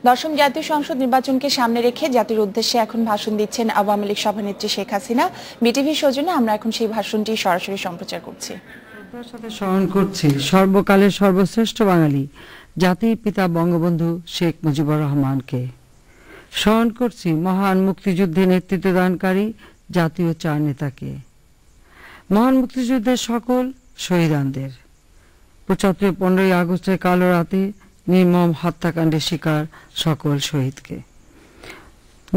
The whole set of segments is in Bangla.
দশম জাতীয় সংসদ নির্বাচনকে সামনে রেখে জাতির উদ্দেশ্যে এখন ভাষণ দিচ্ছেন আওয়ামী লীগ সভানেত্রী শেখ হাসিনা। বিটিভির সৌজন্যে আমরা এখন সেই ভাষণটি সরাসরি সম্প্রচার করছি। শ্রদ্ধার সাথে স্মরণ করছি সর্বকালের সর্বশ্রেষ্ঠ বাঙালি জাতির পিতা বঙ্গবন্ধু শেখ মুজিবুর রহমানকে। স্মরণ করছি মহান মুক্তিযুদ্ধে নেতৃত্বদানকারী জাতীয় চার নেতাকে, মহান মুক্তিযুদ্ধের সকল শহীদানদের, ৭৫-১৫ই আগস্টের কালো রাতে নির্মম হত্যাকাণ্ডের শিকার সকল শহীদকে,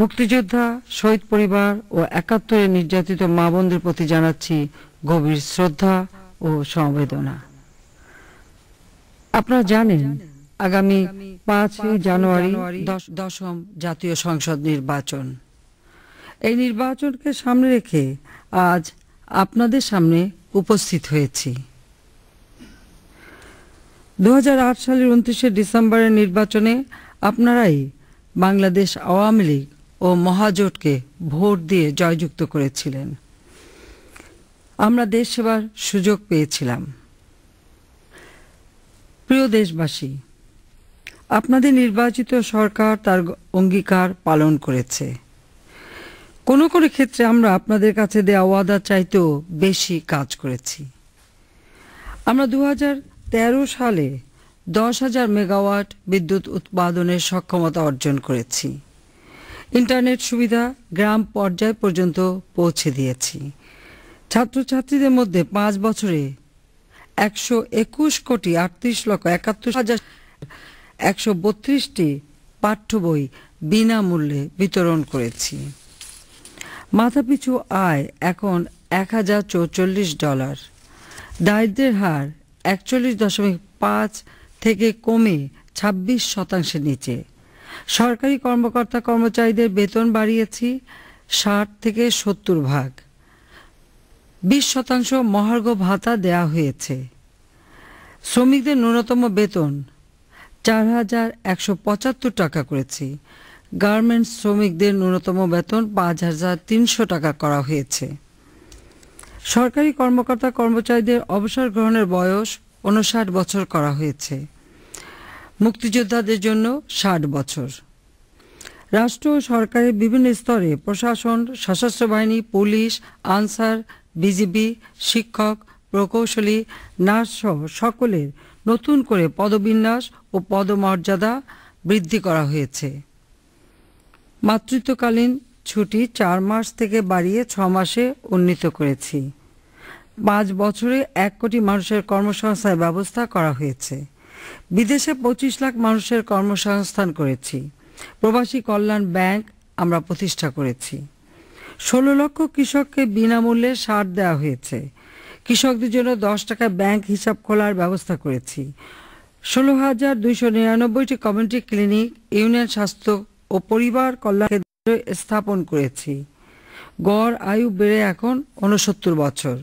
মুক্তিযোদ্ধা, শহীদ পরিবার ও ৭১-এর নির্যাতিত মা বোনদের প্রতি জানাচ্ছি গভীর শ্রদ্ধা ও সমবেদনা। আপনারা জানেন আগামী ৫ই জানুয়ারি দশম জাতীয় সংসদ নির্বাচন। এই নির্বাচনকে সামনে রেখে আজ আপনাদের সামনে উপস্থিত হয়েছি। ২০০৮ সালের ২৯শে ডিসেম্বরের নির্বাচনে আপনারাই বাংলাদেশ আওয়ামী লীগ ও মহাজোটকে ভোট দিয়ে জয়যুক্ত করেছিলেন। আমরা দেশ সেবার সুযোগ পেয়েছিলাম। প্রিয় দেশবাসী, আপনাদের নির্বাচিত সরকার তার অঙ্গীকার পালন করেছে। কোনো কোনো ক্ষেত্রে আমরা আপনাদের কাছে দেওয়া ওয়াদা চাইতেও বেশি কাজ করেছি। আমরা ২০১৩ সালে ১০,০০০ মেগাওয়াট বিদ্যুৎ উৎপাদনের সক্ষমতা অর্জন করেছি। ইন্টারনেট সুবিধা গ্রাম পর্যায় পর্যন্ত পৌঁছে দিয়েছি। ছাত্রছাত্রীদের মধ্যে ৫ বছরে ১২১,৩১,৭১,১৩২টি পাঠ্য বই বিনামূল্যে বিতরণ করেছি। মাথাপিছু আয় এখন $১,০৪৪। দারিদ্র্যের হার ৪১.৫ থেকে কমে ২৬% নিচে। সরকারি কর্মকর্তা কর্মচারীদের বেতন বাড়িয়েছি ৬০ থেকে ৭০ %। ২০% মহার্ঘ ভাতা দেয়া হয়েছে। শ্রমিকদের ন্যূনতম বেতন ৪,১৭৫ টাকা করেছি। গার্মেন্টস শ্রমিকদের ন্যূনতম বেতন ৫,৩০০ টাকা করা হয়েছে। সরকারি কর্মকর্তা কর্মচারীদের অবসর গ্রহণের বয়স ৫৯ বছর করা হয়েছে। মুক্তিযোদ্ধাদের জন্য ৬০ বছর। রাষ্ট্র ও সরকারের বিভিন্ন স্তরে প্রশাসন, সশস্ত্র বাহিনী, পুলিশ, আনসার, বিজিবি, শিক্ষক, প্রকৌশলী, নার্স সহ সকলের নতুন করে পদবিন্যাস ও পদমর্যাদা বৃদ্ধি করা হয়েছে। মাতৃত্বকালীন ছুটি ৪ মাস থেকে বাড়িয়ে ৬ মাসে উন্নীত করেছি। ৫ বছরে ১ কোটি মানুষের কর্মসংস্থানের ব্যবস্থা করা হয়েছে। বিদেশে ২৫ লাখ মানুষের কর্মসংস্থান করেছি। প্রবাসী কল্যাণ ব্যাংক আমরা প্রতিষ্ঠা করেছি। ১৬ লক্ষ কৃষককে বিনামূল্যে সার দেওয়া হয়েছে। কৃষকদের জন্য ১০ টাকা ব্যাংক হিসাব খোলার ব্যবস্থা করেছি। ১৬,২৯৯টি কমিউনিটি ক্লিনিক, ইউনিয়ন স্বাস্থ্য ও পরিবার কল্যাণ কেন্দ্র স্থাপন করেছি। গড় আয়ু বেড়ে এখন ৬৯ বছর।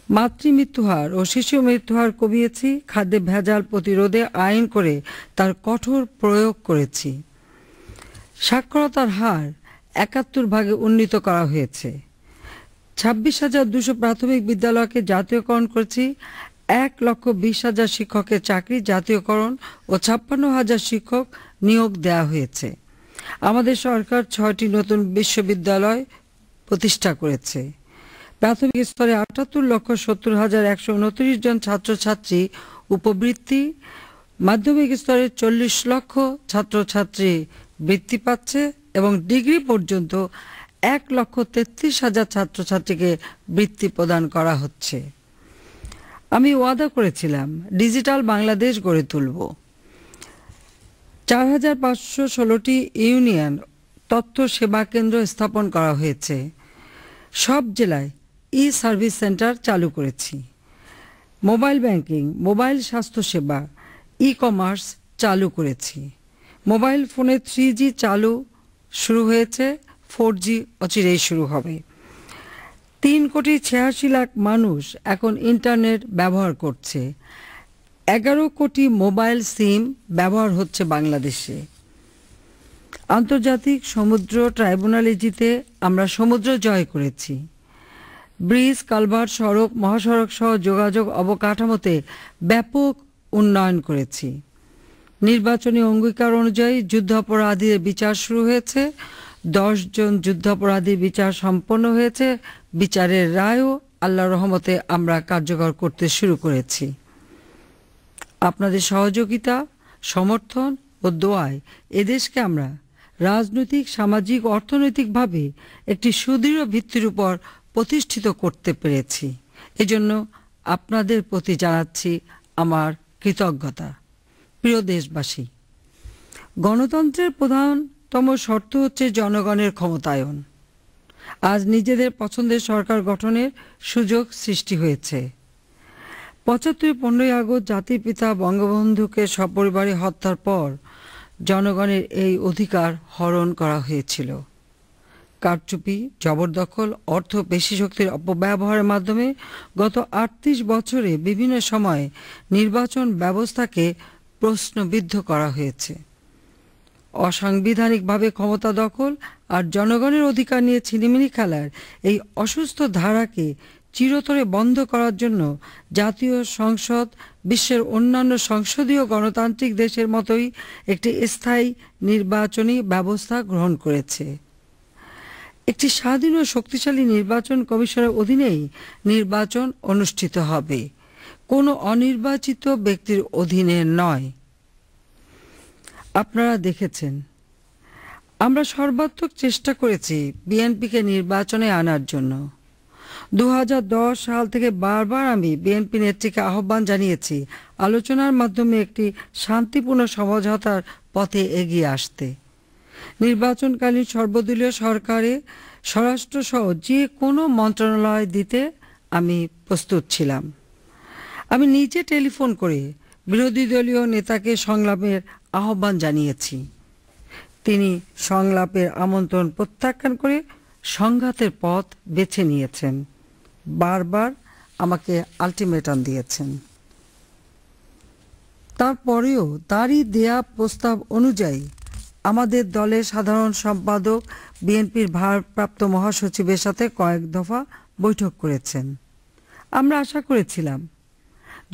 মাতৃমৃত্যুহার ও শিশু মৃত্যুহার কমিয়েছি। খাদ্যে ভেজাল প্রতিরোধে আইন করে তার কঠোর প্রয়োগ করেছি। সাক্ষরতার হার ৭১ উন্নীত করা হয়েছে। ২৬,২০০ প্রাথমিক বিদ্যালয়কে জাতীয়করণ করেছি। ১,২০,০০০ শিক্ষকের চাকরি জাতীয়করণ ও ৫৬,০০০ শিক্ষক নিয়োগ দেওয়া হয়েছে। আমাদের সরকার ৬টি নতুন বিশ্ববিদ্যালয় প্রতিষ্ঠা করেছে। প্রাথমিক স্তরে ৭৮,৭০,১২৯ জন ছাত্রছাত্রী উপবৃত্তি, মাধ্যমিক স্তরে ৪০ লক্ষ ছাত্রছাত্রী বৃত্তি পাচ্ছে এবং ডিগ্রি পর্যন্ত ১,৩৩,০০০ ছাত্রছাত্রীকে বৃত্তি প্রদান করা হচ্ছে। আমি ওয়াদা করেছিলাম ডিজিটাল বাংলাদেশ গড়ে তুলব। ৪,৫১৬টি ইউনিয়ন তথ্য সেবা কেন্দ্র স্থাপন করা হয়েছে। সব জেলায় সার্ভিস সেন্টার চালু করেছি। মোবাইল ব্যাংকিং, মোবাইল স্বাস্থ্যসেবা, কমার্স চালু করেছি। মোবাইল ফোনে 3G চালু শুরু হয়েছে, 4G অচিরেই শুরু হবে। ৩,৮৬,০০,০০০ মানুষ এখন ইন্টারনেট ব্যবহার করছে। ১১ কোটি মোবাইল সিম ব্যবহার হচ্ছে বাংলাদেশে। আন্তর্জাতিক সমুদ্র ট্রাইব্যুনালে জিতে আমরা সমুদ্র জয় করেছি। ব্রিজ, কালভার্ট, সড়ক, মহাসড়ক সহ যোগাযোগ অবকাঠামোতে ব্যাপক উন্নয়ন করেছি। নির্বাচনী অঙ্গীকার অনুযায়ী যুদ্ধাপরাধীর বিচার শুরু হয়েছে। 10 জন যুদ্ধাপরাধীর বিচার সম্পন্ন হয়েছে। বিচারের রায়ও আল্লাহর রহমতে আমরা কার্যকর করতে শুরু করেছি। আপনাদের সহযোগিতা, সমর্থন ও দোয়ায় এদেশকে আমরা রাজনৈতিক, সামাজিক, অর্থনৈতিকভাবে একটি সুদৃঢ় ভিত্তির উপর প্রতিষ্ঠিত করতে পেরেছি। এজন্য আপনাদের প্রতি জানাচ্ছি আমার কৃতজ্ঞতা। প্রিয় দেশবাসী, গণতন্ত্রের প্রধানতম শর্ত হচ্ছে জনগণের ক্ষমতায়ন। আজ নিজেদের পছন্দের সরকার গঠনের সুযোগ সৃষ্টি হয়েছে। 15ই আগস্ট জাতির পিতা বঙ্গবন্ধুকে সপরিবারে হত্যার পর জনগণের এই অধিকার হরণ করা হয়েছিল। কারচুপি, জবরদখল, অর্থ পেশিশক্তির অপব্যবহারের মাধ্যমে গত 38 বছরে বিভিন্ন সময়ে নির্বাচন ব্যবস্থাকে প্রশ্নবিদ্ধ করা হয়েছে। অসাংবিধানিকভাবে ক্ষমতা দখল আর জনগণের অধিকার নিয়ে ছিনিমিনি খেলার এই অসুস্থ ধারাকে চিরতরে বন্ধ করার জন্য জাতীয় সংসদ বিশ্বের অন্যান্য সংসদীয় গণতান্ত্রিক দেশের মতোই একটি স্থায়ী নির্বাচনী ব্যবস্থা গ্রহণ করেছে। একটি স্বাধীন ও শক্তিশালী নির্বাচন কমিশনের অধীনেই নির্বাচন অনুষ্ঠিত হবে, কোনো অনির্বাচিত ব্যক্তির অধীনে নয়। আপনারা দেখেছেন, আমরা সর্বাত্মক চেষ্টা করেছি বিএনপিকে নির্বাচনে আনার জন্য। 2010 সাল থেকে বারবার আমি বিএনপি নেত্রীকে আহ্বান জানিয়েছি আলোচনার মাধ্যমে একটি শান্তিপূর্ণ সমঝোতার পথে এগিয়ে আসতে। নির্বাচনকালীন সর্বদলীয় সরকারে স্বরাষ্ট্রসহ যে কোনো মন্ত্রণালয় দিতে আমি প্রস্তুত ছিলাম। আমি নিজে টেলিফোন করে বিরোধী দলীয় নেতাকে সংলাপের আহ্বান জানিয়েছি। তিনি সংলাপের আমন্ত্রণ প্রত্যাখ্যান করে সংঘাতের পথ বেছে নিয়েছেন, বারবার আমাকে আলটিমেটাম দিয়েছেন। তারপরেও তারই দেয়া প্রস্তাব অনুযায়ী আমাদের দলের সাধারণ সম্পাদক বিএনপির ভারপ্রাপ্ত মহাসচিবের সাথে কয়েক দফা বৈঠক করেছেন। আমরা আশা করেছিলাম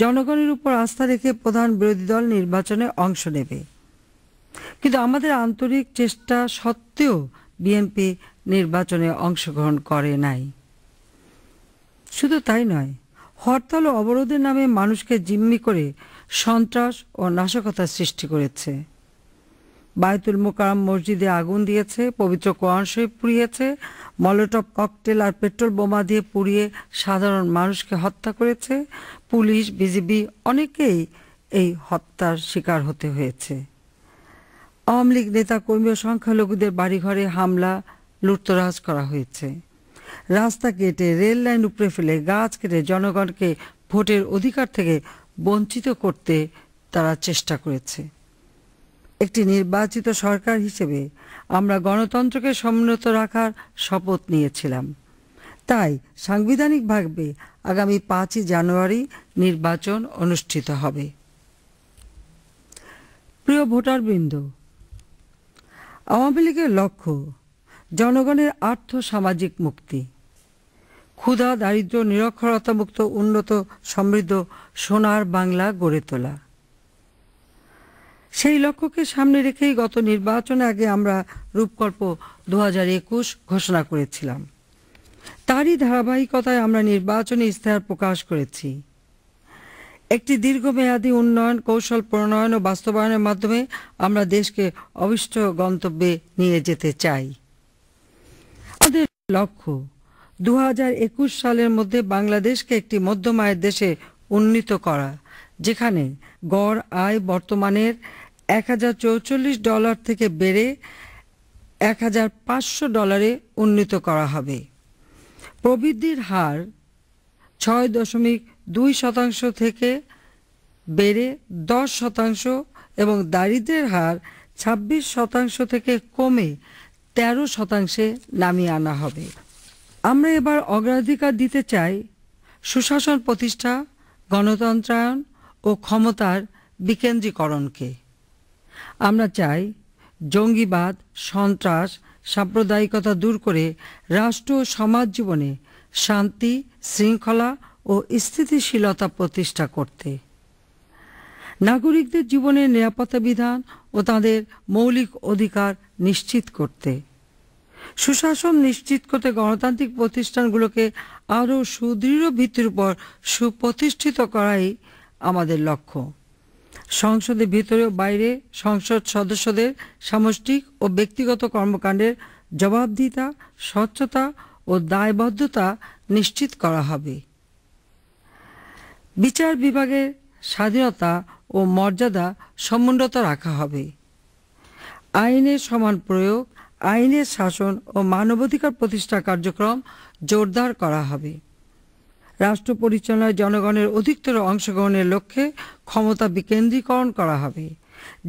জনগণের উপর আস্থা রেখে প্রধান বিরোধী দল নির্বাচনে অংশ নেবে, কিন্তু আমাদের আন্তরিক চেষ্টা সত্ত্বেও বিএনপি নির্বাচনে অংশগ্রহণ করে নাই। শুধু তাই নয়, হরতাল ও অবরোধের নামে মানুষকে জিম্মি করে সন্ত্রাস ও নাশকতার সৃষ্টি করেছে। বায়তুল মোকাররম মসজিদে আগুন দিয়েছে, পবিত্র কোরআন শরীফ পুড়িয়েছে, মলোটভ ককটেল আর পেট্রোল বোমা দিয়ে পুড়িয়ে সাধারণ মানুষকে হত্যা করেছে। পুলিশ, বিজিবি অনেকেই এই হত্যার শিকার হতে হয়েছে। আওয়ামী লীগ নেতা কর্মী ও সংখ্যালঘুদের বাড়িঘরে হামলা, লুটতরাজ করা হয়েছে। রাস্তা কেটে, রেল লাইন উপড়ে ফেলে, গাছ কেটে জনগণকে ভোটের অধিকার থেকে বঞ্চিত করতে তারা চেষ্টা করেছে। একটি নির্বাচিত সরকার হিসেবে আমরা গণতন্ত্রকে সমুন্নত রাখার শপথ নিয়েছিলাম। তাই সাংবিধানিকভাবে আগামী 5ই জানুয়ারি নির্বাচন অনুষ্ঠিত হবে। প্রিয় ভোটারবৃন্দ, আওয়ামী লীগের লক্ষ্য জনগণের আর্থ সামাজিক মুক্তি, ক্ষুধা, দারিদ্র্য, নিরক্ষরতা মুক্ত উন্নত সমৃদ্ধ সোনার বাংলা গড়ে তোলা। সেই লক্ষ্যকে সামনে রেখেই গত নির্বাচনে আগে আমরা রূপকল্প 2021 ঘোষণা করেছিলাম। তারই ধারাবাহিকতায় আমরা নির্বাচনী ইশতেহার প্রকাশ করেছি। একটি দীর্ঘমেয়াদী উন্নয়ন কৌশল প্রণয়ন ও বাস্তবায়নের মাধ্যমে আমরা দেশকে অভিষ্ট গন্তব্যে নিয়ে যেতে চাই। আমাদের লক্ষ্য 2021 সালের মধ্যে বাংলাদেশকে একটি মধ্যম আয়ের দেশে উন্নীত করা, যেখানে গড় আয় বর্তমানের $1044 থেকে বেড়ে $1500 উন্নীত করা হবে। প্রবৃদ্ধির হার 6.2% থেকে বেড়ে 10% এবং দারিদ্র্যের হার 26% থেকে কমে 13% নামিয়ে আনা হবে। আমরা এবার অগ্রাধিকার দিতে চাই সুশাসন প্রতিষ্ঠা, গণতন্ত্রায়ন ও ক্ষমতার বিকেন্দ্রীকরণকে। আমরা চাই জঙ্গিবাদ, সন্ত্রাস, সাম্প্রদায়িকতা দূর করে রাষ্ট্র ও সমাজ জীবনে শান্তি, শৃঙ্খলা ও স্থিতিশীলতা প্রতিষ্ঠা করতে। নাগরিকদের জীবনের নিরাপত্তা বিধান ও তাদের মৌলিক অধিকার নিশ্চিত করতে, সুশাসন নিশ্চিত করতে গণতান্ত্রিক প্রতিষ্ঠানগুলোকে আরও সুদৃঢ় ভিত্তির উপর সুপ্রতিষ্ঠিত করাই আমাদের লক্ষ্য। সংসদের ভিতরে ও বাইরে সংসদ সদস্যদের সামষ্টিক ও ব্যক্তিগত কর্মকাণ্ডের জবাবদিহিতা, স্বচ্ছতা ও দায়বদ্ধতা নিশ্চিত করা হবে। বিচার বিভাগের স্বাধীনতা ও মর্যাদা সমুন্নত রাখা হবে। আইনের সমান প্রয়োগ, আইনের শাসন ও মানবাধিকার প্রতিষ্ঠা কার্যক্রম জোরদার করা হবে। রাষ্ট্র পরিচালনায় জনগণের অধিকতর অংশগ্রহণের লক্ষ্যে ক্ষমতা বিকেন্দ্রীকরণ করা হবে।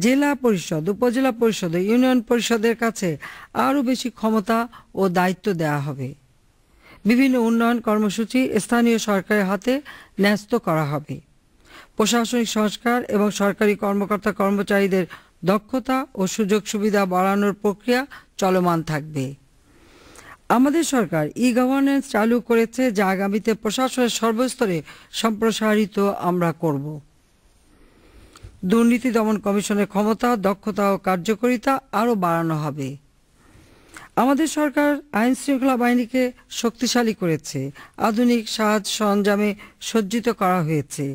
জেলা পরিষদ, উপজেলা পরিষদ ও ইউনিয়ন পরিষদের কাছে আরও বেশি ক্ষমতা ও দায়িত্ব দেওয়া হবে। বিভিন্ন উন্নয়ন কর্মসূচি স্থানীয় সরকারের হাতে ন্যস্ত করা হবে। প্রশাসনিক সংস্কার এবং সরকারি কর্মকর্তা কর্মচারীদের দক্ষতা ও সুযোগ সুবিধা বাড়ানোর প্রক্রিয়া চলমান থাকবে। আমাদের সরকার ই-গভর্নেন্স চালু করেছে, যা আগামীতে প্রশাসনের সর্বস্তরে সম্প্রসারিত আমরা করব। দুর্নীতি দমন কমিশনের ক্ষমতা, দক্ষতা ও কার্যকারিতা আরও বাড়ানো হবে। আমাদের সরকার আইন শৃঙ্খলা বাহিনীকে শক্তিশালী করেছে, আধুনিক সাজ সরঞ্জামে সজ্জিত করা হয়েছে।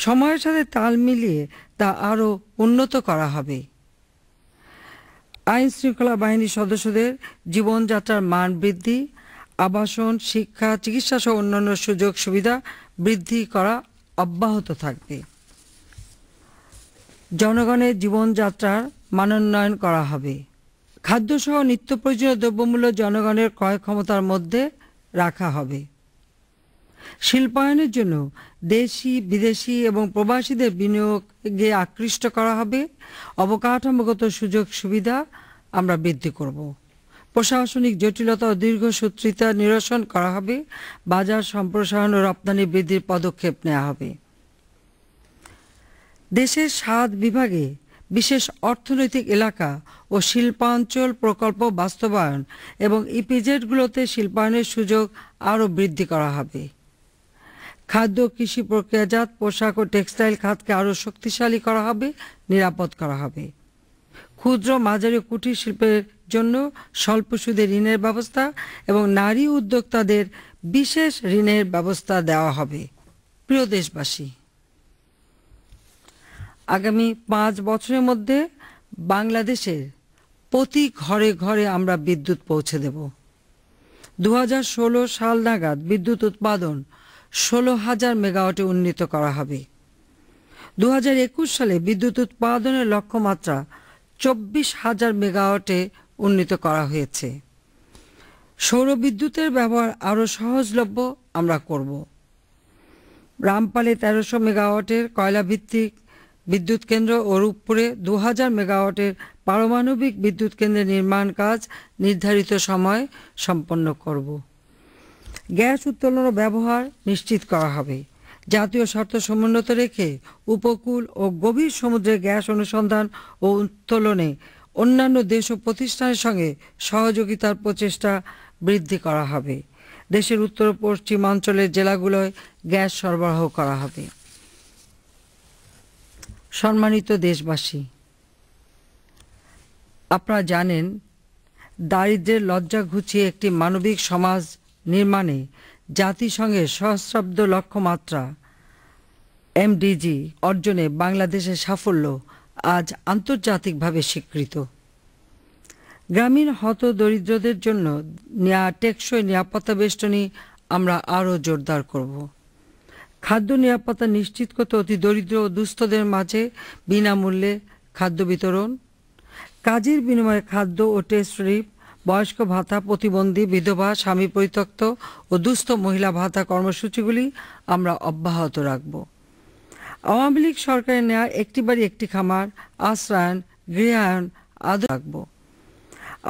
সময়ের সাথে তাল মিলিয়ে তা আরও উন্নত করা হবে। আইন শৃঙ্খলা বাহিনীর সদস্যদের জীবনযাত্রার মান বৃদ্ধি, আবাসন, শিক্ষা, চিকিৎসা সহ অন্যান্য সুযোগ সুবিধা বৃদ্ধি করা অব্যাহত থাকবে। জনগণের জীবনযাত্রার মানোন্নয়ন করা হবে। খাদ্যসহ নিত্য প্রয়োজনীয় দ্রব্যমূল্য জনগণের ক্রয় ক্ষমতার মধ্যে রাখা হবে। শিল্পায়নের জন্য দেশি, বিদেশি এবং প্রবাসীদের বিনিয়োগে আকৃষ্ট করা হবে। অবকাঠামোগত সুযোগ সুবিধা আমরা বৃদ্ধি করব। প্রশাসনিক জটিলতা ও দীর্ঘসূত্রিতা নিরসন করা হবে। বাজার সম্প্রসারণ ও রপ্তানি বৃদ্ধির পদক্ষেপ নেওয়া হবে। দেশের 7 বিভাগে বিশেষ অর্থনৈতিক এলাকা ও শিল্পাঞ্চল প্রকল্প বাস্তবায়ন এবং ইপিজেডগুলোতে শিল্পায়নের সুযোগ আরও বৃদ্ধি করা হবে। খাদ্য, কৃষি প্রক্রিয়াজাত, পোশাক ও টেক্সটাইল খাতকে আরও শক্তিশালী করা হবে, নিরাপদ করা হবে। ক্ষুদ্র, মাঝারি ও কুটির শিল্পের জন্য স্বল্প সুদে ঋণের ব্যবস্থা এবং নারী উদ্যোক্তাদের বিশেষ ঋণের ব্যবস্থা দেওয়া হবে। প্রিয় দেশবাসী, আগামী 5 বছরের মধ্যে বাংলাদেশের প্রতি ঘরে ঘরে আমরা বিদ্যুৎ পৌঁছে দেব। 2016 সাল নাগাদ বিদ্যুৎ উৎপাদন 16,000 মেগাওয়াটে উন্নীত করা হবে। 2021 সালে বিদ্যুৎ উৎপাদনের লক্ষ্যমাত্রা 24,000 মেগাওয়াটে উন্নীত করা হয়েছে। সৌর বিদ্যুতের ব্যবহার আরও সহজলভ্য আমরা করব। রামপালে 1300 মেগাওয়াটের কয়লাভিত্তিক বিদ্যুৎ কেন্দ্র ও রূপপুরে 2000 মেগাওয়াটের পারমাণবিক বিদ্যুৎ কেন্দ্রের নির্মাণ কাজ নির্ধারিত সময়ে সম্পন্ন করব। গ্যাস উত্তোলন ও ব্যবহার নিশ্চিত করা হবে। জাতীয় স্বার্থ সমুন্নত রেখে উপকূল ও গভীর সমুদ্রে গ্যাস অনুসন্ধান ও উত্তোলনে অন্যান্য দেশ ও প্রতিষ্ঠানের সঙ্গে সহযোগিতার প্রচেষ্টা বৃদ্ধি করা হবে। দেশের উত্তর পশ্চিমাঞ্চলের জেলাগুলোয় গ্যাস সরবরাহ করা হবে। সম্মানিত দেশবাসী, আপনারা জানেন, দারিদ্র্যের লজ্জা ঘুচিয়ে একটি মানবিক সমাজ নির্মাণে জাতিসংঘের সহস্রাব্দ লক্ষ্যমাত্রা এমডিজি অর্জনে বাংলাদেশের সাফল্য আজ আন্তর্জাতিকভাবে স্বীকৃত। গ্রামীণ হতদরিদ্রদের জন্য টেকসই নিরাপত্তা বেষ্টনী আমরা আরও জোরদার করব। খাদ্য নিরাপত্তা নিশ্চিত করতে অতি দরিদ্র ও দুস্থদের মাঝে বিনামূল্যে খাদ্য বিতরণ, কাজের বিনিময়ে খাদ্য ও টেস্ট রিপ, বয়স্ক ভাতা, প্রতিবন্ধী, বিধবা, স্বামী পরিত্যক্ত ও দুস্থ মহিলা ভাতা কর্মসূচিগুলি আমরা অব্যাহত রাখব। আওয়ামী লীগ সরকারের নেওয়া একটি বাড়ি একটি খামার, আশ্রয়ন, গৃহায়ন আদর্শ রাখব।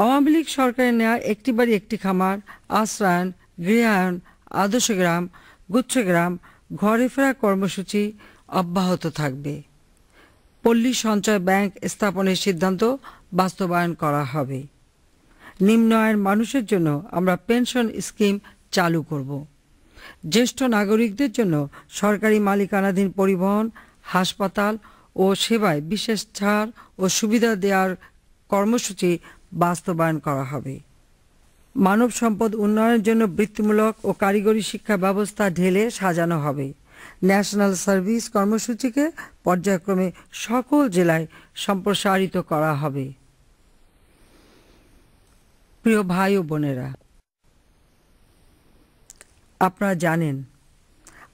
আওয়ামী লীগ সরকারের নেওয়া একটি বাড়ি একটি খামার, আশ্রয়ন, গৃহায়ন, আদর্শ গ্রাম, গুচ্ছগ্রাম, ঘরে ফেরা কর্মসূচি অব্যাহত থাকবে। পল্লী সঞ্চয় ব্যাংক স্থাপনের সিদ্ধান্ত বাস্তবায়ন করা হবে। নিম্ন আয়ের মানুষের জন্য আমরা পেনশন স্কিম চালু করব। জ্যেষ্ঠ নাগরিকদের জন্য সরকারি মালিকানাধীন পরিবহন, হাসপাতাল ও সেবায় বিশেষ ছাড় ও সুবিধা দেওয়ার কর্মসূচি বাস্তবায়ন করা হবে। মানব সম্পদ উন্নয়নের জন্য বৃত্তিমূলক ও কারিগরি শিক্ষা ব্যবস্থা ঢেলে সাজানো হবে। ন্যাশনাল সার্ভিস কর্মসূচিকে পর্যায়ক্রমে সকল জেলায় সম্প্রসারিত করা হবে। প্রিয় ভাই ও বোনেরা, আপনারা জানেন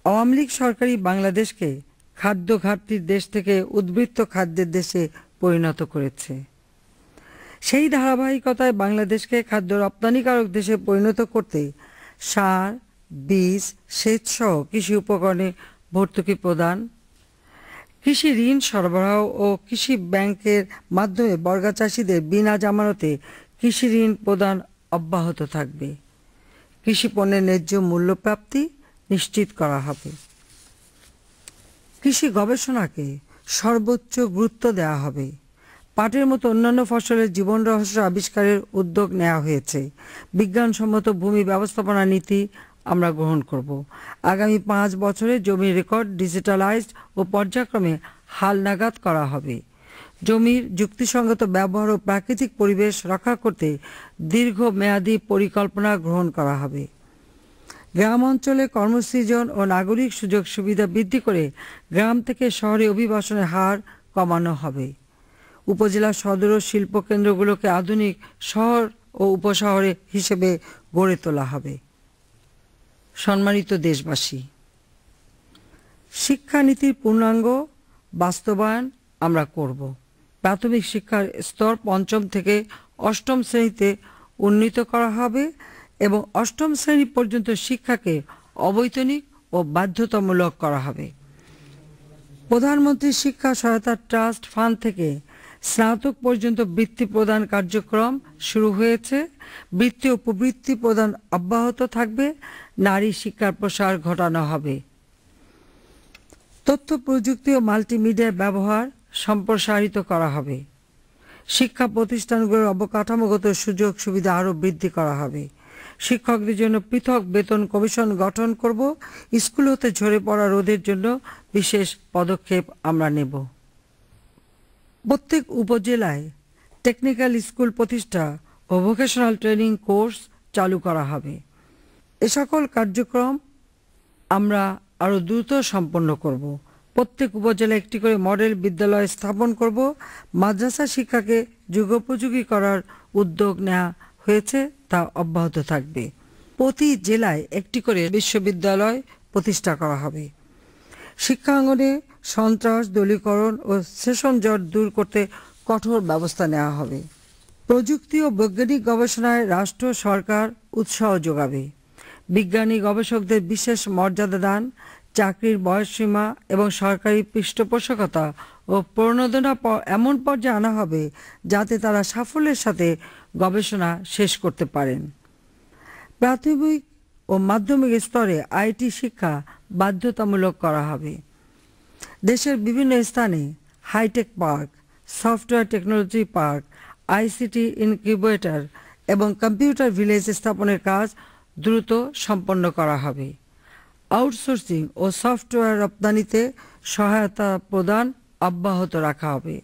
আওয়ামী লীগ সরকারই বাংলাদেশকে খাদ্য ঘাটতির দেশ থেকে উদ্বৃত্ত খাদ্যের দেশে পরিণত করেছে। সেই ধারাবাহিকতায় বাংলাদেশকে খাদ্য রপ্তানিকারক দেশে পরিণত করতে সার, বীজ, সেচ সহ কৃষি উপকরণে ভর্তুকি প্রদান, কৃষি ঋণ সরবরাহ ও কৃষি ব্যাংকের মাধ্যমে বর্গা চাষিদের বিনা জামানতে কৃষি ঋণ প্রদান অব্যাহত থাকবে। কৃষি পণ্যের ন্যায্য মূল্য প্রাপ্তি নিশ্চিত করা হবে। কৃষি গবেষণাকে সর্বোচ্চ গুরুত্ব দেওয়া হবে। পাটের মতো অন্যান্য ফসলের জীবন রহস্য আবিষ্কারের উদ্যোগ নেওয়া হয়েছে। বিজ্ঞানসম্মত ভূমি ব্যবস্থাপনা নীতি আমরা গ্রহণ করব। আগামী 5 বছরে জমির রেকর্ড ডিজিটালাইজড ও পর্যায়ক্রমে হালনাগাদ করা হবে। জমির যুক্তিসঙ্গত ব্যবহার ও প্রাকৃতিক পরিবেশ রক্ষা করতে দীর্ঘমেয়াদী পরিকল্পনা গ্রহণ করা হবে। গ্রাম অঞ্চলে কর্মসৃজন ও নাগরিক সুযোগ সুবিধা বৃদ্ধি করে গ্রাম থেকে শহরে অভিবাসনের হার কমানো হবে। উপজেলা সদর ও শিল্প কেন্দ্রগুলোকে আধুনিক শহর ও উপশহরে হিসেবে গড়ে তোলা হবে। সম্মানিত দেশবাসী, শিক্ষানীতির পূর্ণাঙ্গ বাস্তবায়ন আমরা করব। প্রাথমিক শিক্ষার স্তর 5ম থেকে 8ম শ্রেণীতে উন্নীত করা হবে এবং 8ম শ্রেণী পর্যন্ত শিক্ষাকে অবৈতনিক ও বাধ্যতামূলক করা হবে। প্রধানমন্ত্রী শিক্ষা সহায়তা ট্রাস্ট ফান্ড থেকে স্নাতক পর্যন্ত বৃত্তি প্রদান কার্যক্রম শুরু হয়েছে। বৃত্তি ও প্রবৃত্তি প্রদান অব্যাহত থাকবে। নারী শিক্ষার প্রসার ঘটানো হবে। তথ্য প্রযুক্তি ও মাল্টিমিডিয়ার ব্যবহার সম্প্রসারিত করা হবে। শিক্ষা প্রতিষ্ঠানগুলোর অবকাঠামোগত সুযোগ সুবিধা আরও বৃদ্ধি করা হবে। শিক্ষকদের জন্য পৃথক বেতন কমিশন গঠন করব। স্কুল হতে ঝরে পড়া রোধের জন্য বিশেষ পদক্ষেপ আমরা নেব। প্রত্যেক উপজেলায় টেকনিক্যাল স্কুল প্রতিষ্ঠা ও ভোকেশনাল ট্রেনিং কোর্স চালু করা হবে। এ সকল কার্যক্রম আমরা আরও দ্রুত সম্পন্ন করব। প্রত্যেক উপজেলায় একটি করে মডেল বিদ্যালয় স্থাপন করব। মাদ্রাসা শিক্ষাকে যুগোপযোগী করার উদ্যোগ নেওয়া হয়েছে, তা অব্যাহত থাকবে। প্রতি জেলায় একটি করে বিশ্ববিদ্যালয় প্রতিষ্ঠা করা হবে। শিক্ষাঙ্গনে সন্ত্রাস, দলীয়করণ ও সেশন জট দূর করতে কঠোর ব্যবস্থা নেওয়া হবে। প্রযুক্তি ও বৈজ্ঞানিক গবেষণায় রাষ্ট্র সরকার উৎসাহ যোগাবে। বিজ্ঞানী গবেষকদের বিশেষ মর্যাদা দান, চাকরির বয়সসীমা এবং সরকারি পৃষ্ঠপোষকতা ও প্রণোদনা এমন পর্যায়ে আনা হবে যাতে তারা সাফল্যের সাথে গবেষণা শেষ করতে পারেন। প্রাথমিক ও মাধ্যমিক স্তরে আইটি শিক্ষা বাধ্যতামূলক করা হবে। দেশের বিভিন্ন স্থানে hi-tech park, software technology park, ICT incubator এবং কম্পিউটার ভিলেজ স্থাপনের কাজ দ্রুত সম্পন্ন করা হবে। আউটসোর্সিং ও সফটওয়্যার রপ্তানিতে সহায়তা প্রদান অব্যাহত রাখা হবে।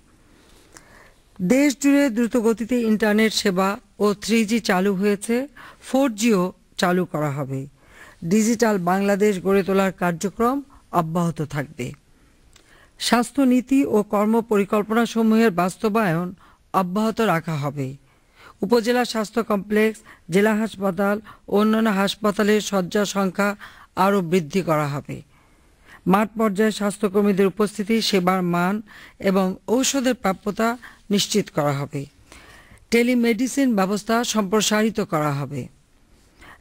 দেশ জুড়ে দ্রুতগতিতে ইন্টারনেট সেবা ও 3G চালু হয়েছে, 4Gও চালু করা হবে। ডিজিটাল বাংলাদেশ গড়ে তোলার কার্যক্রম অব্যাহত থাকবে। স্বাস্থ্য নীতি ও কর্ম পরিকল্পনা সমূহের বাস্তবায়ন অব্যাহত রাখা হবে। উপজেলা স্বাস্থ্য কমপ্লেক্স, জেলা হাসপাতাল ও অন্যান্য হাসপাতালের শয্যা সংখ্যা আরও বৃদ্ধি করা হবে। মাঠ পর্যায়ে স্বাস্থ্যকর্মীদের উপস্থিতি, সেবার মান এবং ঔষধের প্রাপ্যতা নিশ্চিত করা হবে। টেলিমেডিসিন ব্যবস্থা সম্প্রসারিত করা হবে।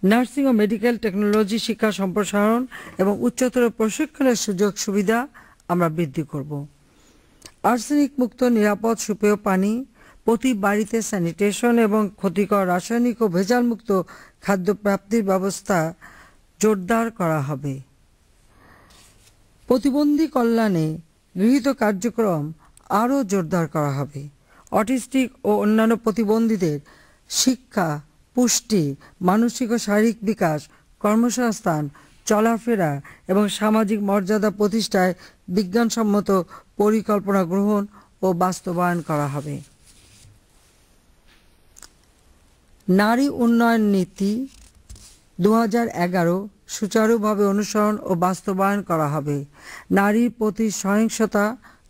নার্সিং ও মেডিকেল টেকনোলজি শিক্ষা সম্প্রসারণ এবং উচ্চতর প্রশিক্ষণের সুযোগ সুবিধা আমরা বৃদ্ধি করব। আর্সেনিক মুক্ত নিরাপদ সুপেয় পানি, প্রতি বাড়িতে স্যানিটেশন এবং ক্ষতিকর রাসায়নিক ও ভেজালমুক্ত খাদ্য প্রাপ্তির ব্যবস্থা জোরদার করা হবে। প্রতিবন্ধী কল্যাণে গৃহীত কার্যক্রম আরও জোরদার করা হবে। অটিস্টিক ও অন্যান্য প্রতিবন্ধীদের শিক্ষা, পুষ্টি, মানসিক ও শারীরিক বিকাশ, কর্মসংস্থান, চলাফেরা এবং সামাজিক মর্যাদা প্রতিষ্ঠায় বিজ্ঞানসম্মত পরিকল্পনা গ্রহণ ও বাস্তবায়ন করা হবে। নারী উন্নয়ন নীতি 2011 সুচারুভাবে অনুসরণ ও বাস্তবায়ন করা হবে। নারীর প্রতি সহিংসতা,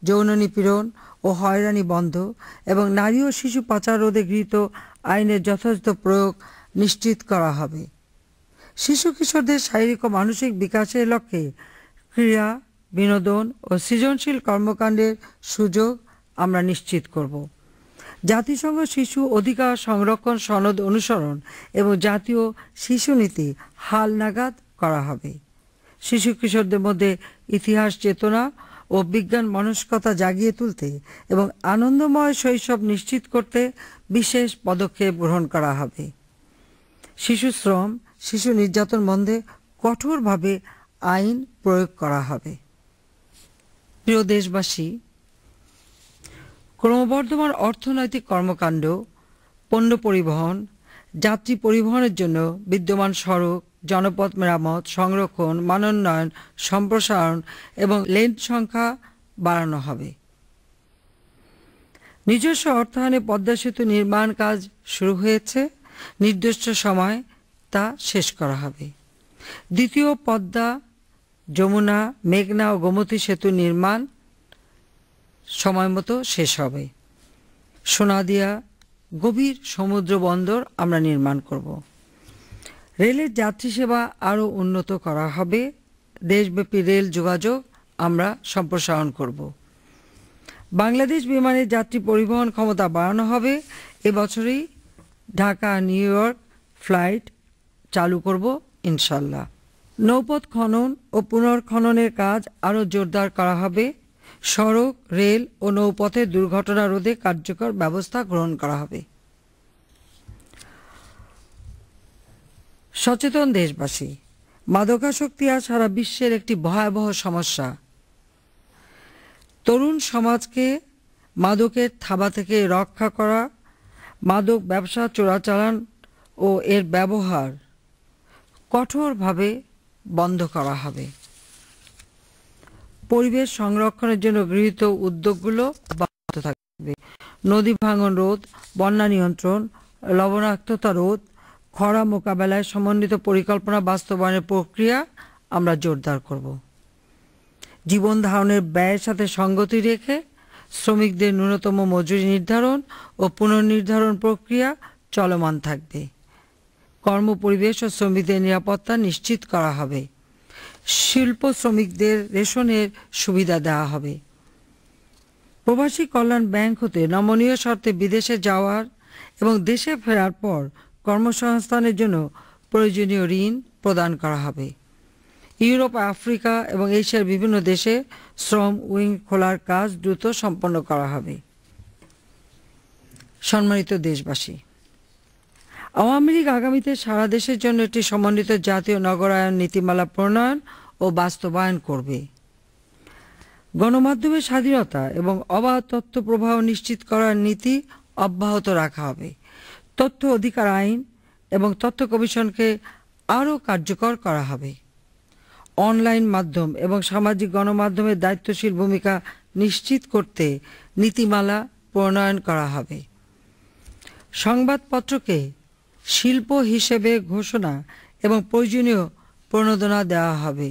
যৌন নিপীড়ন ও হয়রানি বন্ধ এবং নারী ও শিশু পাচার রোধে গৃহীত আইনের যথাযথ প্রয়োগ নিশ্চিত করা হবে। শিশু কিশোরদের শারীরিক ও মানসিক বিকাশের লক্ষ্যে ক্রীড়া, বিনোদন ও সৃজনশীল কর্মকাণ্ডের সুযোগ আমরা নিশ্চিত করব। জাতিসংঘ শিশু অধিকার সংরক্ষণ সনদ অনুসরণ এবং জাতীয় শিশু নীতি হালনাগাদ করা হবে। শিশু কিশোরদের মধ্যে ইতিহাস চেতনা ও বিজ্ঞান মনস্কতা জাগিয়ে তুলতে এবং আনন্দময় শৈশব নিশ্চিত করতে বিশেষ পদক্ষেপ গ্রহণ করা হবে। শিশু শ্রম, শিশু নির্যাতন বন্ধে কঠোরভাবে আইন প্রয়োগ করা হবে। প্রিয় দেশবাসী, ক্রমবর্ধমান অর্থনৈতিক কর্মকাণ্ড, পণ্য পরিবহন, যাত্রী পরিবহনের জন্য বিদ্যমান সড়ক, জনপথ মেরামত, সংরক্ষণ, মানোন্নয়ন, সম্প্রসারণ এবং লেন সংখ্যা বাড়ানো হবে। নিজস্ব অর্থায়নে পদ্মা সেতু নির্মাণ কাজ শুরু হয়েছে, নির্দিষ্ট সময় তা শেষ করা হবে। দ্বিতীয় পদ্মা, যমুনা, মেঘনা ও গোমতী সেতু নির্মাণ সময় মতো শেষ হবে। সোনাদিয়া গভীর সমুদ্র বন্দর আমরা নির্মাণ করব। রেলের যাত্রী সেবা আরও উন্নত করা হবে। দেশব্যাপী রেল যোগাযোগ আমরা সম্প্রসারণ করব। বাংলাদেশ বিমানের যাত্রী পরিবহন ক্ষমতা বাড়ানো হবে। এবছরই ঢাকা নিউ ইয়র্ক ফ্লাইট চালু করব ইনশাল্লাহ। নৌপথ খনন ও পুনর্খননের কাজ আরও জোরদার করা হবে। সড়ক, রেল ও নৌপথে দুর্ঘটনা রোধে কার্যকর ব্যবস্থা গ্রহণ করা হবে। সচেতন দেশবাসী, মাদকাসক্তি আজ সারা বিশ্বের একটি ভয়াবহ সমস্যা। তরুণ সমাজকে মাদকের থাবা থেকে রক্ষা করা, মাদক ব্যবসা, চোরাচালান ও এর ব্যবহার কঠোরভাবে বন্ধ করা হবে। পরিবেশ সংরক্ষণের জন্য গৃহীত উদ্যোগগুলো অব্যাহত থাকবে। নদী ভাঙন রোধ, বন্যা নিয়ন্ত্রণ, লবণাক্ততা রোধ, খরা মোকাবেলায় সমন্বিত পরিকল্পনা বাস্তবায়নের প্রক্রিয়া আমরা জোরদার করব। জীবন ধারণের ব্যয়ের সাথে সঙ্গতি রেখে শ্রমিকদের ন্যূনতম মজুরি নির্ধারণ ও পুনর্নির্ধারণ প্রক্রিয়া চলমান থাকবে। কর্মপরিবেশ ও শ্রমিকদের নিরাপত্তা নিশ্চিত করা হবে। শিল্প শ্রমিকদের রেশনের সুবিধা দেওয়া হবে। প্রবাসী কল্যাণ ব্যাংক হতে নমনীয় শর্তে বিদেশে যাওয়ার এবং দেশে ফেরার পর কর্মসংস্থানের জন্য প্রয়োজনীয় ঋণ প্রদান করা হবে। ইউরোপ, আফ্রিকা এবং এশিয়ার বিভিন্ন দেশে শ্রম উইং খোলার কাজ দ্রুত সম্পন্ন করা হবে। সম্মানিত দেশবাসী, আওয়ামী লীগ আগামীতে সারা দেশের জন্য একটি সমন্বিত জাতীয় নগরায়ন নীতিমালা প্রণয়ন ও বাস্তবায়ন করবে। গণমাধ্যমের স্বাধীনতা এবং অবাধ তথ্য প্রবাহ নিশ্চিত করার নীতি অব্যাহত রাখা হবে। তথ্য অধিকার আইন এবং তথ্য কমিশনকে আরও কার্যকর করা হবে। অনলাইন মাধ্যম এবং সামাজিক গণমাধ্যমের দায়িত্বশীল ভূমিকা নিশ্চিত করতে নীতিমালা প্রণয়ন করা হবে। সংবাদপত্রকে শিল্প হিসেবে ঘোষণা এবং প্রয়োজনীয় প্রণোদনা দেওয়া হবে।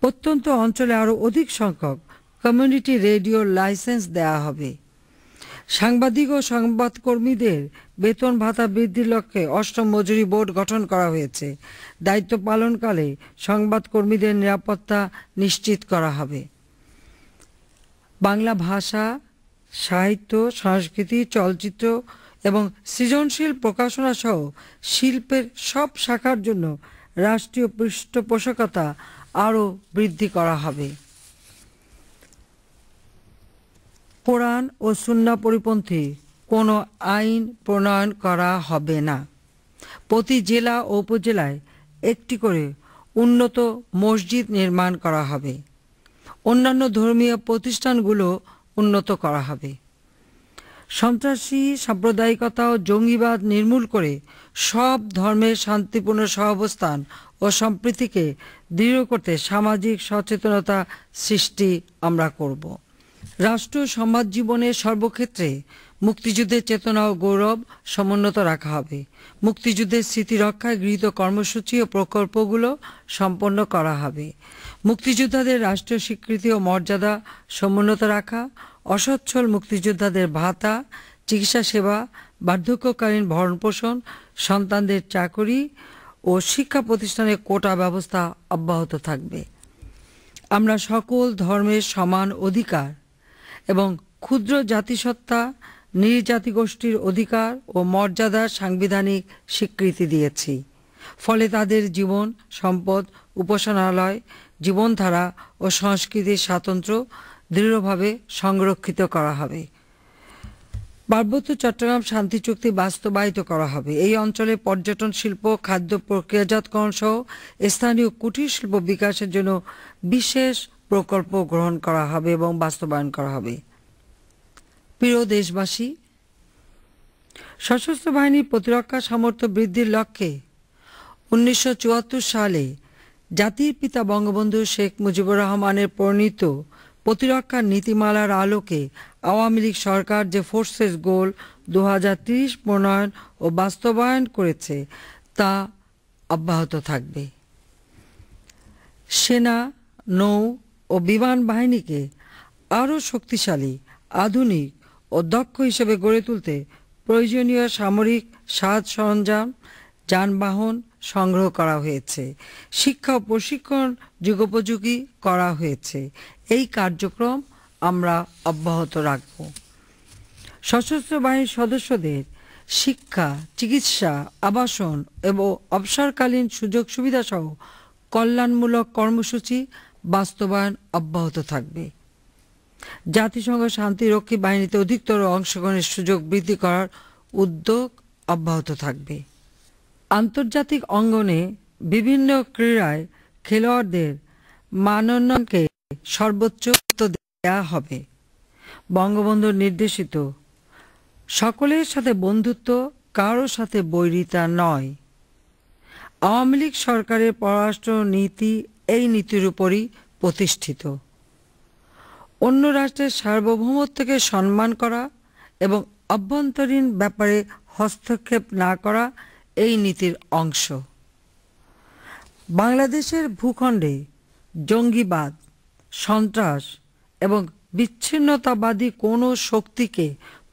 প্রত্যন্ত অঞ্চলে আরও অধিক সংখ্যক কমিউনিটি রেডিও লাইসেন্স দেওয়া হবে। সাংবাদিক ও সংবাদকর্মীদের বেতন ভাতা বৃদ্ধির লক্ষ্যে ৮ম মজুরি বোর্ড গঠন করা হয়েছে। দায়িত্ব পালনকালে সংবাদকর্মীদের নিরাপত্তা নিশ্চিত করা হবে। বাংলা ভাষা, সাহিত্য, সংস্কৃতি, চলচ্চিত্র এবং সৃজনশীল প্রকাশনা সহ শিল্পের সব শাখার জন্য রাষ্ট্রীয় পৃষ্ঠপোষকতা আরও বৃদ্ধি করা হবে। কোরআন ও সুন্নাহ পরিপন্থী কোনো আইন প্রণয়ন করা হবে না। প্রতি জেলা ও উপজেলায় একটি করে উন্নত মসজিদ নির্মাণ করা হবে। অন্যান্য ধর্মীয় প্রতিষ্ঠানগুলো উন্নত করা হবে। সন্ত্রাসী সাম্প্রদায়িকতা ও জঙ্গিবাদ নির্মূল করে সব ধর্মের শান্তিপূর্ণ সহাবস্থান ও ও সম্প্রীতিকে দৃঢ় করতে সামাজিক সচেতনতা সৃষ্টি আমরা করব। রাষ্ট্র সমাজ জীবনের সর্বক্ষেত্রে মুক্তিযুদ্ধের চেতনা ও গৌরব সমুন্নত রাখা হবে। মুক্তিযুদ্ধের স্মৃতি রক্ষায় গৃহীত কর্মসূচি ও প্রকল্পগুলো সম্পন্ন করা হবে। মুক্তিযোদ্ধাদের রাষ্ট্রীয় স্বীকৃতি ও মর্যাদা সমুন্নত রাখা, অসচ্ছল মুক্তিযোদ্ধাদের ভাতা, চিকিৎসা সেবা, বার্ধক্যকালীন ভরণপোষণ, সন্তানদের চাকরি ও শিক্ষা প্রতিষ্ঠানে কোটা ব্যবস্থা অব্যাহত থাকবে। আমরা সকল ধর্মের সমান অধিকার এবং ক্ষুদ্র জাতিসত্তা, নৃজাতিগোষ্ঠীর অধিকার ও মর্যাদার সাংবিধানিক স্বীকৃতি দিয়েছি। ফলে তাদের জীবন, সম্পদ, উপাসনালয়, জীবনধারা ও সংস্কৃতির স্বাতন্ত্র্য দৃঢ়ভাবে সংরক্ষিত করা হবে। পার্বত্য চট্টগ্রাম শান্তি চুক্তি বাস্তবায়িত করা হবে। এই অঞ্চলে পর্যটন শিল্প, খাদ্য প্রক্রিয়াজাতকরণ সহ স্থানীয় কুটির শিল্প বিকাশের জন্য বিশেষ প্রকল্প গ্রহণ করা হবে এবং বাস্তবায়ন করা হবে। প্রিয় দেশবাসী, সশস্ত্র বাহিনীর প্রতিরক্ষা সামর্থ্য বৃদ্ধির লক্ষ্যে 1974 সালে জাতির পিতা বঙ্গবন্ধু শেখ মুজিবুর রহমানের প্রণীত প্রতিরক্ষা নীতিমালার আলোকে আওয়ামী লীগ সরকার যে ফোর্সেস গোল 2030 প্রণয়ন ও বাস্তবায়ন করেছে তা অব্যাহত থাকবে। সেনা, নৌ ও বিমান বাহিনীকে আরও শক্তিশালী, আধুনিক ও দক্ষ হিসেবে গড়ে তুলতে প্রয়োজনীয় সামরিক সাজ সরঞ্জাম, যানবাহন সংগ্রহ করা হয়েছে। শিক্ষা ও প্রশিক্ষণ যুগোপযোগী করা হয়েছে। এই কার্যক্রম আমরা অব্যাহত রাখব। সশস্ত্র বাহিনীর সদস্যদের শিক্ষা, চিকিৎসা, আবাসন এবং অবসরকালীন সুযোগ সুবিধা সহ কল্যাণমূলক কর্মসূচি বাস্তবায়ন অব্যাহত থাকবে। জাতিসংঘ শান্তিরক্ষী বাহিনীতে অধিকতর অংশগ্রহণের সুযোগ বৃদ্ধি করার উদ্যোগ অব্যাহত থাকবে। আন্তর্জাতিক অঙ্গনে বিভিন্ন ক্রীড়ায় খেলোয়াড়দের মানোন্নয়নকে সর্বোচ্চ গুরুত্ব দেওয়া হবে। বঙ্গবন্ধুর নির্দেশিত সকলের সাথে বন্ধুত্ব, কারো সাথে বৈরিতা নয়। আওয়ামী লীগ সরকারের পররাষ্ট্র নীতি এই নীতির উপরই প্রতিষ্ঠিত। অন্য রাষ্ট্রের সার্বভৌমত্বকে সম্মান করা এবং অভ্যন্তরীণ ব্যাপারে হস্তক্ষেপ না করা এই নীতির অংশ। বাংলাদেশের ভূখণ্ডে জঙ্গিবাদ, সন্ত্রাস এবং বিচ্ছিন্নতাবাদী কোনো শক্তিকে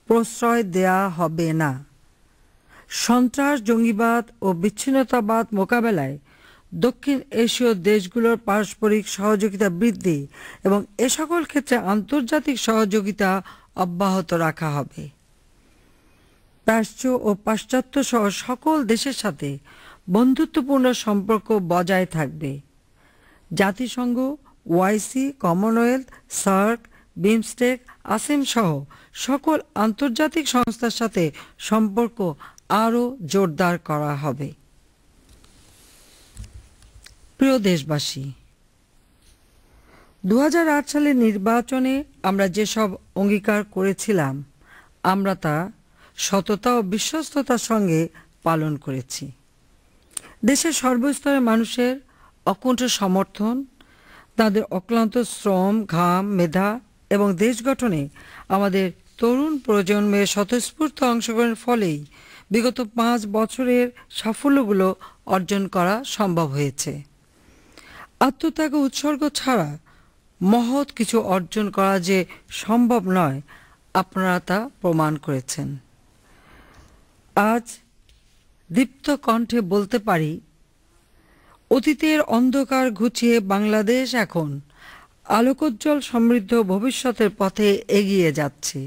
প্রশ্রয় দেয়া হবে না। সন্ত্রাস, জঙ্গিবাদ ও বিচ্ছিন্নতাবাদ মোকাবেলায় দক্ষিণ এশীয় দেশগুলোর পারস্পরিক সহযোগিতা বৃদ্ধি এবং এ সকল ক্ষেত্রে আন্তর্জাতিক সহযোগিতা অব্যাহত রাখা হবে। প্রাচ্য ও পাশ্চাত্য সহ সকল দেশের সাথে বন্ধুত্বপূর্ণ সম্পর্ক বজায় থাকবে। জাতিসংঘ, OIC, Commonwealth, SAARC, BIMSTEC, Asem সহ সকল আন্তর্জাতিক সংস্থার সাথে সম্পর্ক আরও জোরদার করা হবে। প্রিয় দেশবাসী, 2008 সালের নির্বাচনে আমরা যেসব অঙ্গীকার করেছিলাম আমরা তা সততা ও বিশ্বস্ততার সঙ্গে পালন করেছি। দেশের সর্বস্তরের মানুষের অকুণ্ঠ সমর্থন, তাদের অক্লান্ত শ্রম, ঘাম, মেধা এবং দেশ গঠনে আমাদের তরুণ প্রজন্মের স্বতঃস্ফূর্ত অংশগ্রহণের ফলেই বিগত 5 বছরের সাফল্যগুলো অর্জন করা সম্ভব হয়েছে। আত্মত্যাগ ও উৎসর্গ ছাড়া মহৎ কিছু অর্জন করা যে সম্ভব নয়, আপনারা তা প্রমাণ করেছেন। আজ দীপ্ত কণ্ঠে বলতে পারি, অতীতের অন্ধকার ঘুচিয়ে বাংলাদেশ এখন আলোকোজ্জ্বল সমৃদ্ধ ভবিষ্যতের পথে এগিয়ে যাচ্ছে।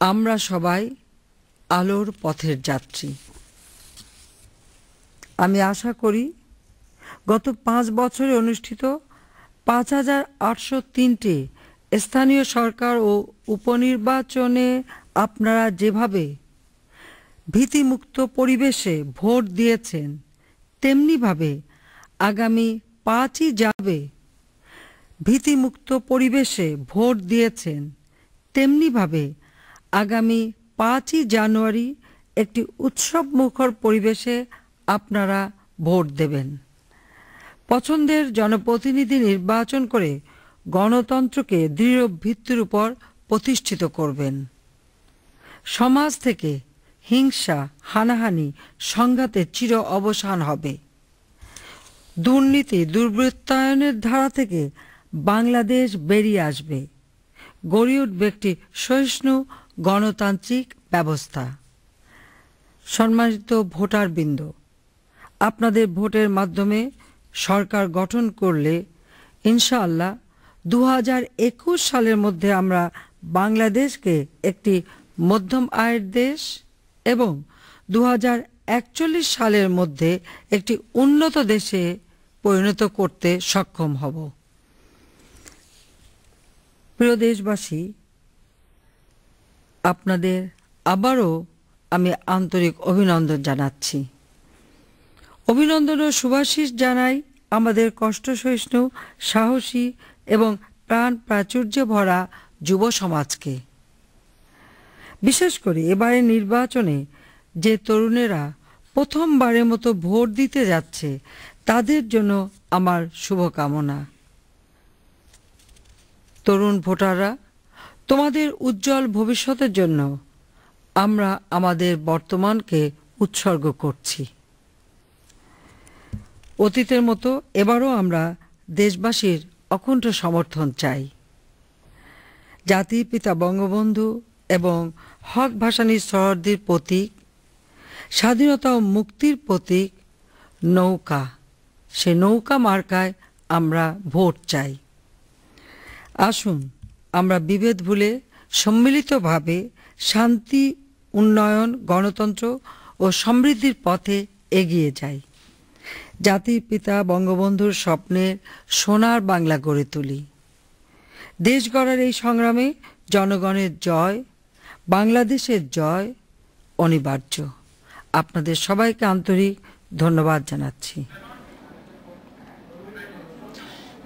আমরা সবাই আলোর পথের যাত্রী। আমি আশা করি গত 5 বছরে অনুষ্ঠিত 5803টি স্থানীয় সরকার ও উপনির্বাচনে আপনারা যেভাবে ভীতিমুক্ত পরিবেশে ভোট দিয়েছেন, তেমনিভাবে আগামী 5ই যাবে ভীতিমুক্ত পরিবেশে ভোট দিয়েছেন, তেমনিভাবে আগামী 5ই জানুয়ারি একটি উৎসবমুখর পরিবেশে আপনারা ভোট দেবেন। পছন্দের জনপ্রতিনিধি নির্বাচন করে গণতন্ত্রকে দৃঢ় ভিত্তির উপর প্রতিষ্ঠিত করবেন। সমাজ থেকে হিংসা, হানাহানি, সংঘাতের চির অবসান হবে। দুর্নীতি, দুর্বৃত্তায়নের ধারা থেকে বাংলাদেশ বেরিয়ে আসবে। গড়ে উঠবে একটি সহিষ্ণু গণতান্ত্রিক ব্যবস্থা। সম্মানিত ভোটারবৃন্দ, আপনাদের ভোটের মাধ্যমে সরকার গঠন করলে ইনশাআল্লাহ 2021 সালের মধ্যে আমরা বাংলাদেশকে একটি মধ্যম আয়ের দেশ এবং 2041 সালের মধ্যে একটি উন্নত দেশে পরিণত করতে সক্ষম হব। প্রিয় দেশবাসী, আপনাদের আবারও আমি আন্তরিক অভিনন্দন জানাচ্ছি। অভিনন্দন ও শুভাশিস জানাই আমাদের কষ্ট সহিষ্ণু, সাহসী এবং প্রাণ প্রাচুর্যে ভরা যুব সমাজকে। বিশেষ করে এবারে নির্বাচনে যে তরুণেরা প্রথমবারের মতো ভোট দিতে যাচ্ছে তাদের জন্য আমার শুভকামনা। তরুণ ভোটাররা, তোমাদের উজ্জ্বল ভবিষ্যতের জন্য আমরা আমাদের বর্তমানকে উৎসর্গ করছি। অতীতের মতো এবারও আমরা দেশবাসীর অকুণ্ঠ সমর্থন চাই। জাতির পিতা বঙ্গবন্ধু এবং হক ভাসানী সহোদরদের প্রতীক, স্বাধীনতা ও মুক্তির প্রতীক নৌকা, সে নৌকা মার্কায় আমরা ভোট চাই। আসুন আমরা বিভেদ ভুলে সম্মিলিতভাবে শান্তি, উন্নয়ন, গণতন্ত্র ও সমৃদ্ধির পথে এগিয়ে যাই। জাতির পিতা বঙ্গবন্ধুর স্বপ্নের সোনার বাংলা গড়ে তুলি। দেশ গড়ার এই সংগ্রামে জনগণের জয়, বাংলাদেশের জয় অনিবার্য। আপনাদের সবাইকে আন্তরিক ধন্যবাদ জানাচ্ছি।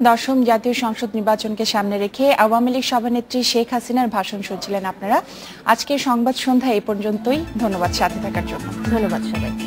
দশম জাতীয় সংসদ নির্বাচনকে সামনে রেখে আওয়ামী লীগ সভানেত্রী শেখ হাসিনার ভাষণ শুনছিলেন আপনারা। আজকের সংবাদ সন্ধ্যা এই পর্যন্তই। ধন্যবাদ সাথে থাকার জন্য। ধন্যবাদ সবাইকে।